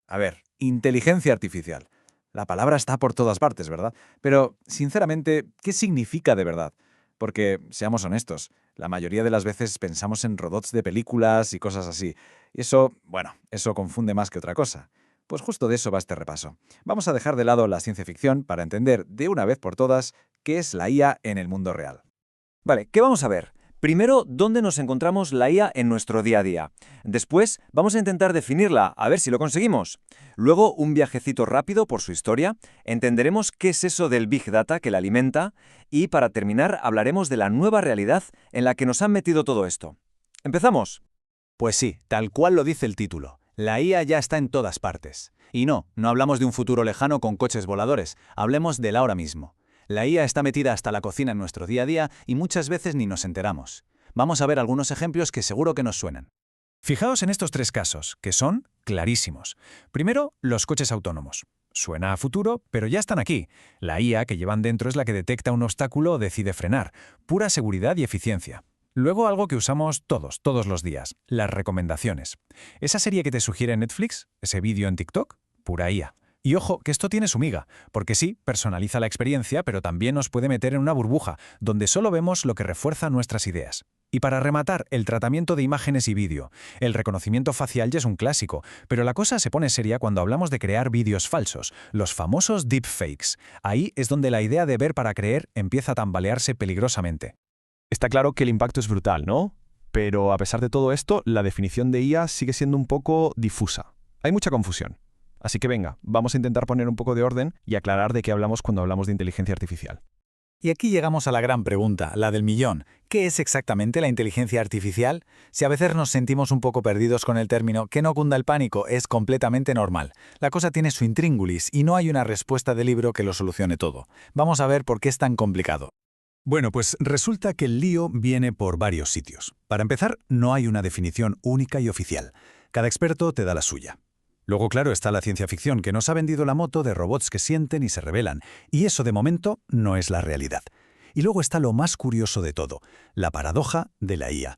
A ver, inteligencia artificial. La palabra está por todas partes, ¿verdad? Pero, sinceramente, ¿qué significa de verdad? Porque, seamos honestos, la mayoría de las veces pensamos en robots de películas y cosas así. Y eso, bueno, eso confunde más que otra cosa. Pues justo de eso va este repaso. Vamos a dejar de lado la ciencia ficción para entender de una vez por todas qué es la IA en el mundo real. Vale, ¿qué vamos a ver? Primero, ¿dónde nos encontramos la IA en nuestro día a día? Después, vamos a intentar definirla, a ver si lo conseguimos. Luego, un viajecito rápido por su historia, entenderemos qué es eso del Big Data que la alimenta y, para terminar, hablaremos de la nueva realidad en la que nos han metido todo esto. ¿Empezamos? Pues sí, tal cual lo dice el título. La IA ya está en todas partes. Y no hablamos de un futuro lejano con coches voladores, hablemos del ahora mismo. La IA está metida hasta la cocina en nuestro día a día y muchas veces ni nos enteramos. Vamos a ver algunos ejemplos que seguro que nos suenan. Fijaos en estos tres casos, que son clarísimos. Primero, los coches autónomos. Suena a futuro, pero ya están aquí. La IA que llevan dentro es la que detecta un obstáculo o decide frenar. Pura seguridad y eficiencia. Luego algo que usamos todos los días, las recomendaciones. Esa serie que te sugiere Netflix, ese vídeo en TikTok, pura IA. Y ojo, que esto tiene su miga, porque sí, personaliza la experiencia, pero también nos puede meter en una burbuja, donde solo vemos lo que refuerza nuestras ideas. Y para rematar, el tratamiento de imágenes y vídeo. El reconocimiento facial ya es un clásico, pero la cosa se pone seria cuando hablamos de crear vídeos falsos, los famosos deepfakes. Ahí es donde la idea de ver para creer empieza a tambalearse peligrosamente. Está claro que el impacto es brutal, ¿no? Pero a pesar de todo esto, la definición de IA sigue siendo un poco difusa. Hay mucha confusión. Así que venga, vamos a intentar poner un poco de orden y aclarar de qué hablamos cuando hablamos de inteligencia artificial. Y aquí llegamos a la gran pregunta, la del millón. ¿Qué es exactamente la inteligencia artificial? Si a veces nos sentimos un poco perdidos con el término, que no cunda el pánico, es completamente normal. La cosa tiene su intríngulis y no hay una respuesta de libro que lo solucione todo. Vamos a ver por qué es tan complicado. Bueno, pues resulta que el lío viene por varios sitios. Para empezar, no hay una definición única y oficial. Cada experto te da la suya. Luego, claro, está la ciencia ficción, que nos ha vendido la moto de robots que sienten y se rebelan, y eso de momento no es la realidad. Y luego está lo más curioso de todo, la paradoja de la IA.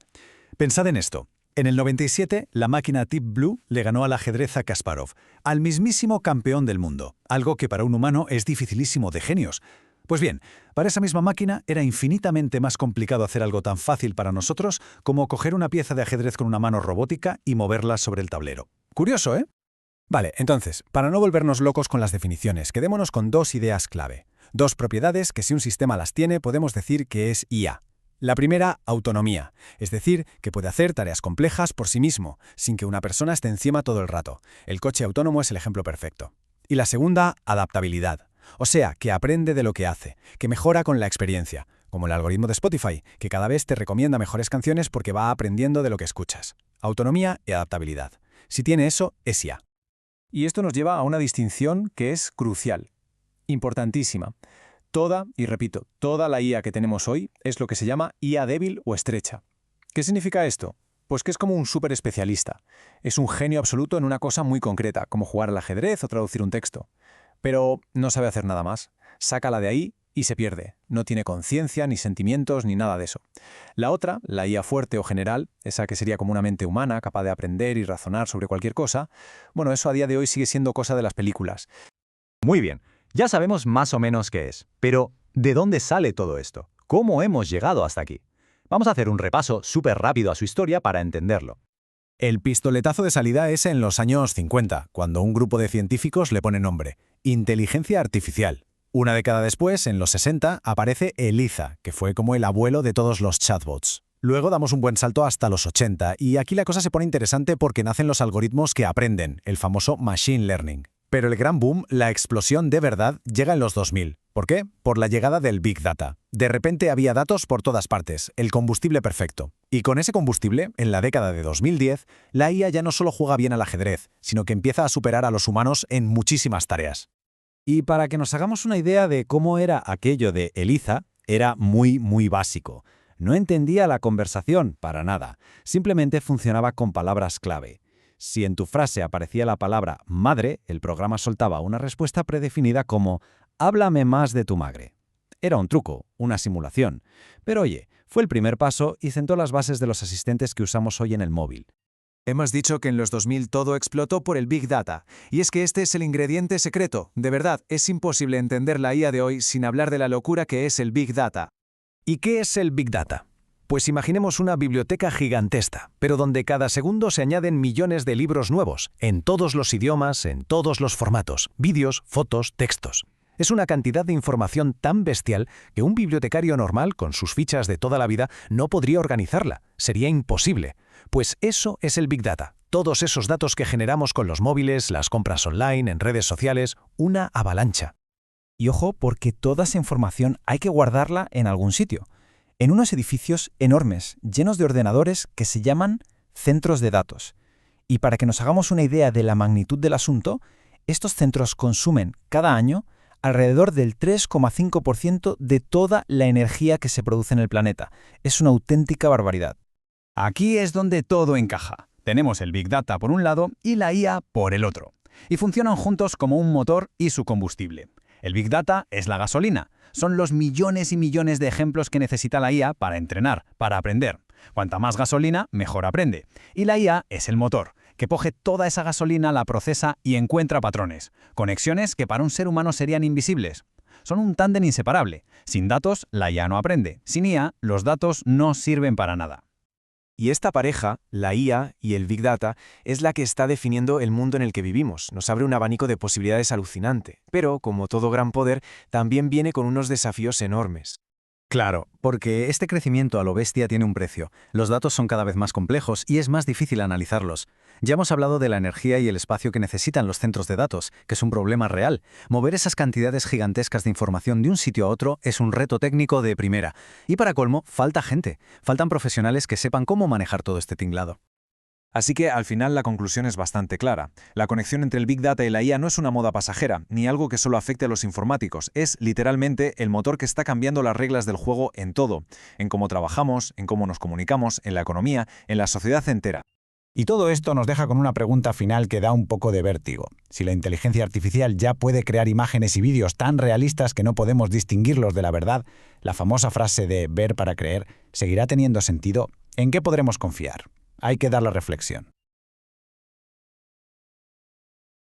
Pensad en esto. En el 97, la máquina Deep Blue le ganó al ajedrez a Kasparov, al mismísimo campeón del mundo, algo que para un humano es dificilísimo de genios. Pues bien, para esa misma máquina era infinitamente más complicado hacer algo tan fácil para nosotros como coger una pieza de ajedrez con una mano robótica y moverla sobre el tablero. Curioso, ¿eh? Vale, entonces, para no volvernos locos con las definiciones, quedémonos con dos ideas clave. Dos propiedades que si un sistema las tiene podemos decir que es IA. La primera, autonomía, es decir, que puede hacer tareas complejas por sí mismo, sin que una persona esté encima todo el rato. El coche autónomo es el ejemplo perfecto. Y la segunda, adaptabilidad. O sea, que aprende de lo que hace, que mejora con la experiencia, como el algoritmo de Spotify, que cada vez te recomienda mejores canciones porque va aprendiendo de lo que escuchas. Autonomía y adaptabilidad. Si tiene eso, es IA. Y esto nos lleva a una distinción que es crucial, importantísima. Toda, y repito, toda la IA que tenemos hoy es lo que se llama IA débil o estrecha. ¿Qué significa esto? Pues que es como un súper especialista. Es un genio absoluto en una cosa muy concreta, como jugar al ajedrez o traducir un texto. Pero no sabe hacer nada más. Sácala de ahí y se pierde. No tiene conciencia, ni sentimientos, ni nada de eso. La otra, la IA fuerte o general, esa que sería como una mente humana, capaz de aprender y razonar sobre cualquier cosa, bueno, eso a día de hoy sigue siendo cosa de las películas. Muy bien, ya sabemos más o menos qué es, pero ¿de dónde sale todo esto? ¿Cómo hemos llegado hasta aquí? Vamos a hacer un repaso súper rápido a su historia para entenderlo. El pistoletazo de salida es en los años 50, cuando un grupo de científicos le pone nombre, inteligencia artificial. Una década después, en los 60, aparece Eliza, que fue como el abuelo de todos los chatbots. Luego damos un buen salto hasta los 80, y aquí la cosa se pone interesante porque nacen los algoritmos que aprenden, el famoso machine learning. Pero el gran boom, la explosión de verdad, llega en los 2000. ¿Por qué? Por la llegada del Big Data. De repente había datos por todas partes, el combustible perfecto. Y con ese combustible, en la década de 2010, la IA ya no solo juega bien al ajedrez, sino que empieza a superar a los humanos en muchísimas tareas. Y para que nos hagamos una idea de cómo era aquello de Eliza, era muy básico. No entendía la conversación para nada, simplemente funcionaba con palabras clave. Si en tu frase aparecía la palabra madre, el programa soltaba una respuesta predefinida como «háblame más de tu madre». Era un truco, una simulación. Pero oye, fue el primer paso y sentó las bases de los asistentes que usamos hoy en el móvil. Hemos dicho que en los 2000 todo explotó por el Big Data, y es que este es el ingrediente secreto. De verdad, es imposible entender la IA de hoy sin hablar de la locura que es el Big Data. ¿Y qué es el Big Data? Pues imaginemos una biblioteca gigantesca, pero donde cada segundo se añaden millones de libros nuevos, en todos los idiomas, en todos los formatos, vídeos, fotos, textos. Es una cantidad de información tan bestial que un bibliotecario normal, con sus fichas de toda la vida, no podría organizarla. Sería imposible. Pues eso es el Big Data. Todos esos datos que generamos con los móviles, las compras online, en redes sociales, una avalancha. Y ojo, porque toda esa información hay que guardarla en algún sitio. En unos edificios enormes, llenos de ordenadores que se llaman centros de datos. Y para que nos hagamos una idea de la magnitud del asunto, estos centros consumen cada año alrededor del 3,5% de toda la energía que se produce en el planeta. Es una auténtica barbaridad. Aquí es donde todo encaja. Tenemos el Big Data por un lado y la IA por el otro. Y funcionan juntos como un motor y su combustible. El Big Data es la gasolina. Son los millones y millones de ejemplos que necesita la IA para entrenar, para aprender. Cuanta más gasolina, mejor aprende. Y la IA es el motor, que coge toda esa gasolina, la procesa y encuentra patrones, conexiones que para un ser humano serían invisibles. Son un tándem inseparable. Sin datos, la IA no aprende. Sin IA, los datos no sirven para nada. Y esta pareja, la IA y el Big Data, es la que está definiendo el mundo en el que vivimos. Nos abre un abanico de posibilidades alucinante. Pero, como todo gran poder, también viene con unos desafíos enormes. Claro, porque este crecimiento a lo bestia tiene un precio. Los datos son cada vez más complejos y es más difícil analizarlos. Ya hemos hablado de la energía y el espacio que necesitan los centros de datos, que es un problema real. Mover esas cantidades gigantescas de información de un sitio a otro es un reto técnico de primera. Y para colmo, falta gente. Faltan profesionales que sepan cómo manejar todo este tinglado. Así que al final la conclusión es bastante clara. La conexión entre el Big Data y la IA no es una moda pasajera, ni algo que solo afecte a los informáticos. Es literalmente el motor que está cambiando las reglas del juego en todo, en cómo trabajamos, en cómo nos comunicamos, en la economía, en la sociedad entera. Y todo esto nos deja con una pregunta final que da un poco de vértigo. Si la inteligencia artificial ya puede crear imágenes y vídeos tan realistas que no podemos distinguirlos de la verdad, la famosa frase de ver para creer, ¿seguirá teniendo sentido? ¿En qué podremos confiar? Hay que dar la reflexión.